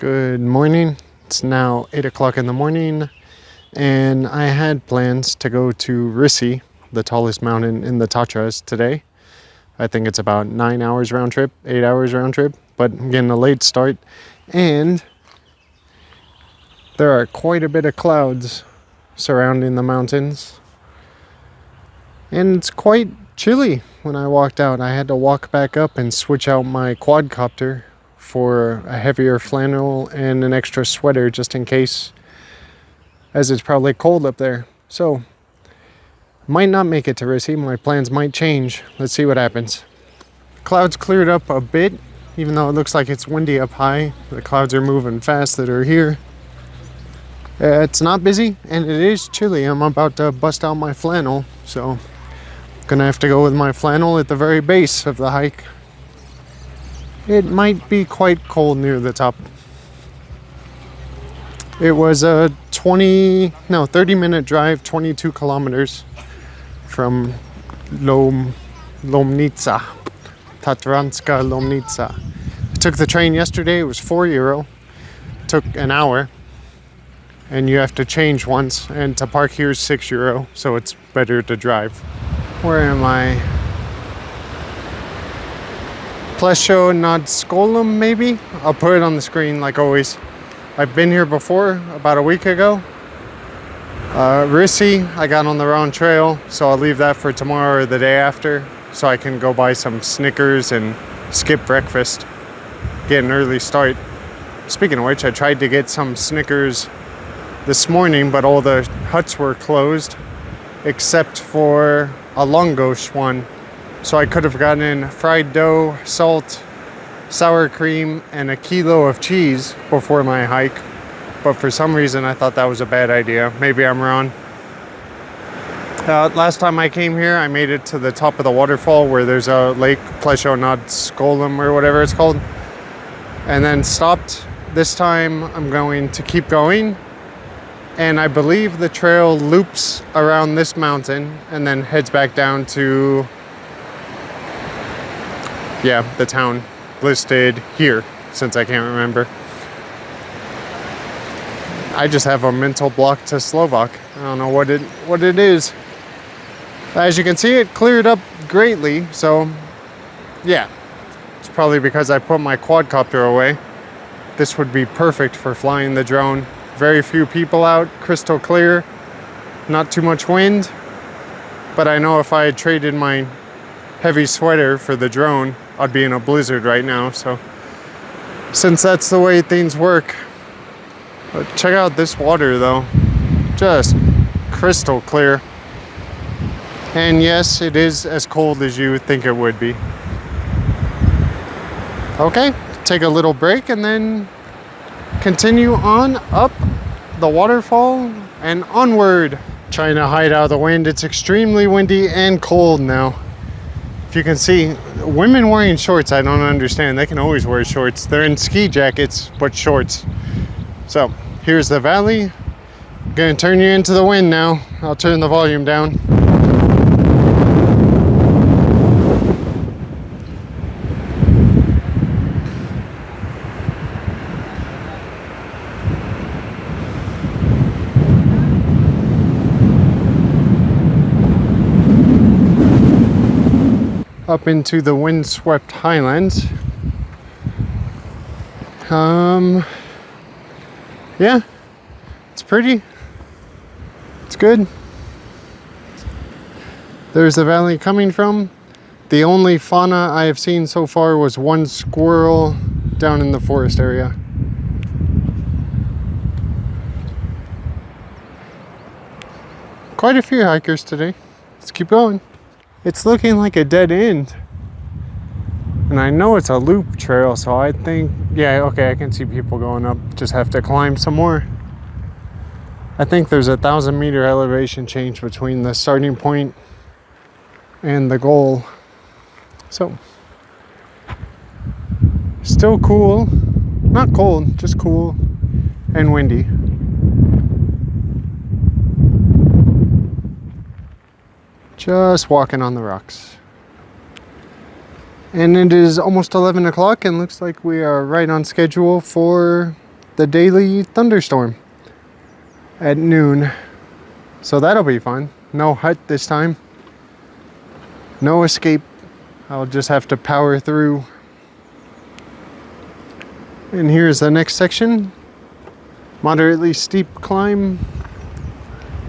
Good morning. It's now 8 o'clock in the morning, and I had plans to go to Risi, the tallest mountain in the Tatras today. I think it's about 9 hours round trip, 8 hours round trip, but I'm getting a late start, and there are quite a bit of clouds surrounding the mountains, and it's quite chilly. When I walked out, I had to walk back up and switch out my quadcopter for a heavier flannel and an extra sweater just in case, as it's probably cold up there. So, might not make it to Risi. My plans might change. Let's see what happens. Clouds cleared up a bit, even though it looks like it's windy up high. The clouds are moving fast that are here. It's not busy, and it is chilly. I'm about to bust out my flannel, so gonna have to go with my flannel at the very base of the hike. It might be quite cold near the top. It was a 30-minute drive, 22 kilometers from Lomnica, Tatranska Lomnica. I took the train yesterday. It was €4. Took an hour, and you have to change once, and to park here is €6, so it's better to drive. Where am I? Pleso nad Skolom, maybe? I'll put it on the screen like always. I've been here before, about a week ago. Risi, I got on the wrong trail, so I'll leave that for tomorrow or the day after, so I can go buy some Snickers and skip breakfast. Get an early start. Speaking of which, I tried to get some Snickers this morning, but all the huts were closed, except for a Longosh one. So I could have gotten fried dough, salt, sour cream, and a kilo of cheese before my hike. But for some reason, I thought that was a bad idea. Maybe I'm wrong. Last time I came here, I made it to the top of the waterfall where there's a lake, Pleso nad Skolom or whatever it's called, and then stopped. This time I'm going to keep going, and I believe the trail loops around this mountain and then heads back down to the town listed here, since I can't remember. I just have a mental block to Slovak. I don't know what it is. As you can see, it cleared up greatly, so yeah. It's probably because I put my quadcopter away. This would be perfect for flying the drone. Very few people out, crystal clear, not too much wind. But I know if I had traded my heavy sweater for the drone, I'd be in a blizzard right now. So since that's the way things work, but check out this water though, just crystal clear. And yes, it is as cold as you would think it would be. Okay, take a little break and then continue on up the waterfall and onward. Trying to hide out of the wind. It's extremely windy and cold now. If you can see, women wearing shorts, I don't understand. They can always wear shorts. They're in ski jackets, but shorts. So, here's the valley. I'm gonna turn you into the wind now. I'll turn the volume down. Up into the windswept highlands. Yeah, it's pretty. It's good. There's the valley coming from. The only fauna I have seen so far was one squirrel down in the forest area. Quite a few hikers today. Let's keep going. It's looking like a dead end. And I know it's a loop trail, so I think, okay, I can see people going up. Just have to climb some more. I think there's 1,000-meter elevation change between the starting point and the goal. So, still cool. Not cold, just cool and windy. Just walking on the rocks. And it is almost 11 o'clock and looks like we are right on schedule for the daily thunderstorm at noon. So that'll be fun. No hut this time. No escape. I'll just have to power through. And here's the next section. Moderately steep climb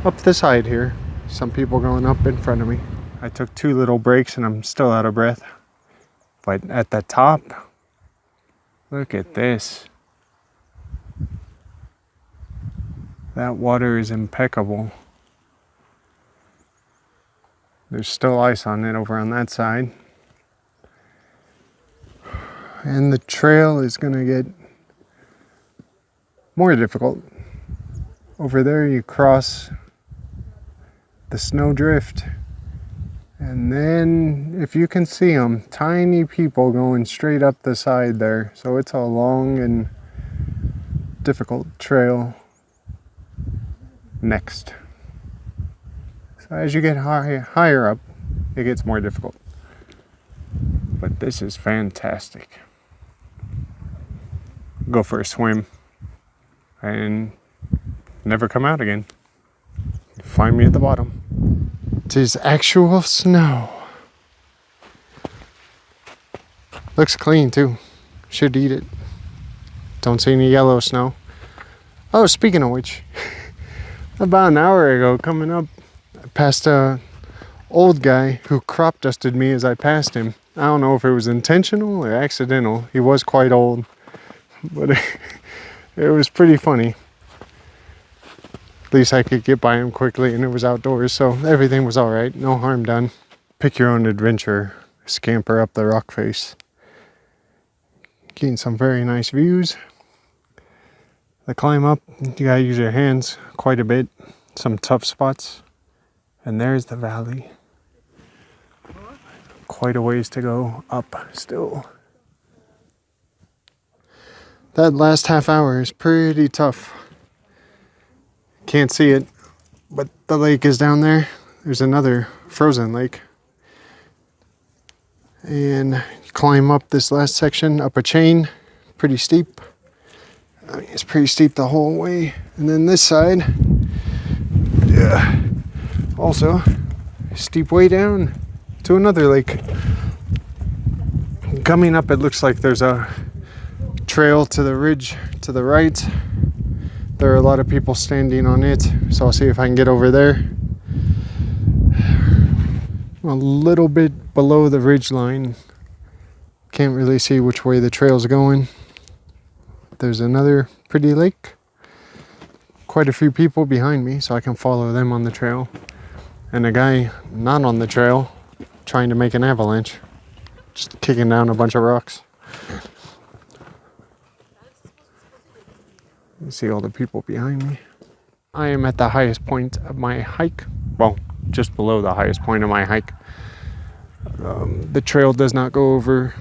up the side here. Some people going up in front of me. I took 2 little breaks and I'm still out of breath. But at the top, look at this. That water is impeccable. There's still ice on it over on that side. And the trail is gonna get more difficult. Over there you cross the snowdrift, and then if you can see them, tiny people going straight up the side there. So it's a long and difficult trail next. So as you get higher up, it gets more difficult. But this is fantastic. Go for a swim and never come out again. Find me at the bottom. It is actual snow. Looks clean too. Should eat it. Don't see any yellow snow. Oh, speaking of which, about an hour ago, coming up, I passed a old guy who crop dusted me as I passed him. I don't know if it was intentional or accidental. He was quite old, but it was pretty funny. At least I could get by him quickly, and it was outdoors, so everything was all right. No harm done. Pick your own adventure. Scamper up the rock face. Getting some very nice views. The climb up, you gotta use your hands quite a bit. Some tough spots. And there's the valley. Quite a ways to go up still. That last half hour is pretty tough. Can't see it, but the lake is down there. There's another frozen lake. And you climb up this last section, up a chain, pretty steep. I mean, it's pretty steep the whole way. And then this side, yeah, also steep way down to another lake. Coming up, it looks like there's a trail to the ridge to the right. There are a lot of people standing on it, so I'll see if I can get over there. A little bit below the ridge line. Can't really see which way the trail's going. There's another pretty lake. Quite a few people behind me, so I can follow them on the trail. And a guy not on the trail trying to make an avalanche. Just kicking down a bunch of rocks. You see all the people behind me. I am at the highest point of my hike. Well, just below the highest point of my hike. The trail does not go over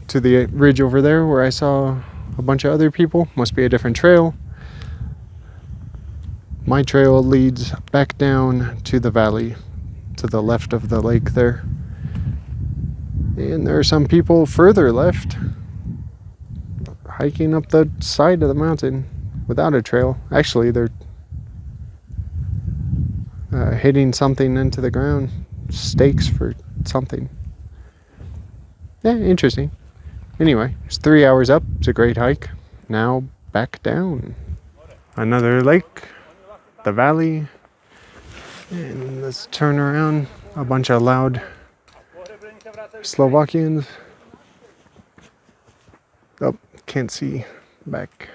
to the ridge over there where I saw a bunch of other people. Must be a different trail. My trail leads back down to the valley, to the left of the lake there. And there are some people further left, hiking up the side of the mountain without a trail. Actually, they're hitting something into the ground. Stakes for something. Yeah, interesting. Anyway, it's 3 hours up. It's a great hike. Now back down. Another lake. The valley. And let's turn around. A bunch of loud Slovakians. Oh, can't see back.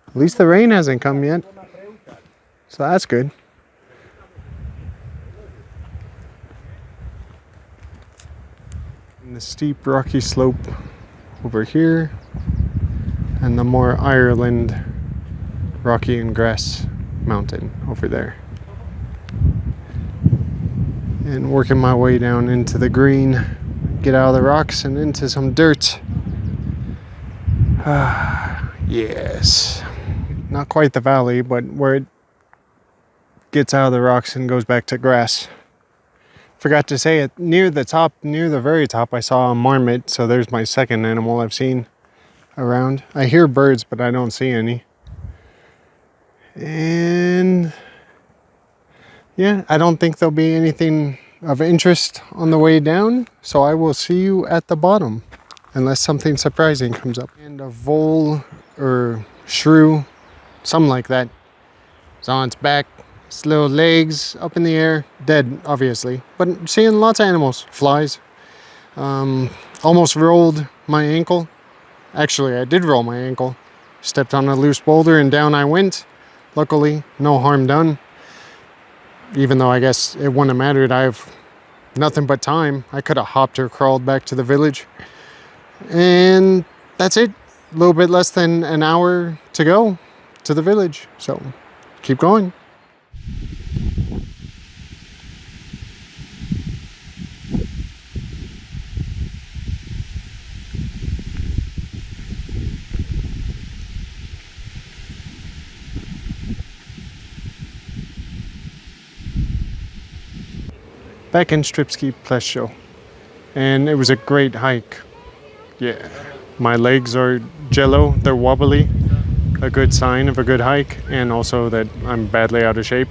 At least the rain hasn't come yet. So that's good. And the steep rocky slope over here. And the more Ireland rocky and grass mountain over there. And working my way down into the green. Get out of the rocks and into some dirt. Yes. Not quite the valley, but where it gets out of the rocks and goes back to grass. Forgot to say it, near the top, near the very top, I saw a marmot. So there's my second animal I've seen. around. I hear birds, but I don't see any. And yeah, I don't think there'll be anything of interest on the way down, so I will see you at the bottom, unless something surprising comes up. And a vole or shrew, something like that, is on its back, its little legs up in the air, dead obviously, but seeing lots of animals, flies. Almost rolled my ankle. Actually, I did roll my ankle. Stepped on a loose boulder and down I went. Luckily, no harm done. Even though I guess it wouldn't have mattered, I have nothing but time. I could have hopped or crawled back to the village. And that's it. A little bit less than an hour to go to the village. So keep going. Back in Štrbské, Pleso, and it was a great hike. Yeah, my legs are jello, they're wobbly, a good sign of a good hike, and also that I'm badly out of shape.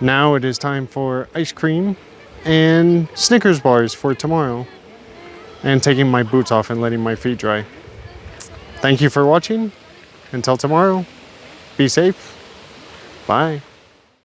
Now it is time for ice cream and Snickers bars for tomorrow, and taking my boots off and letting my feet dry. Thank you for watching. Until tomorrow, be safe. Bye.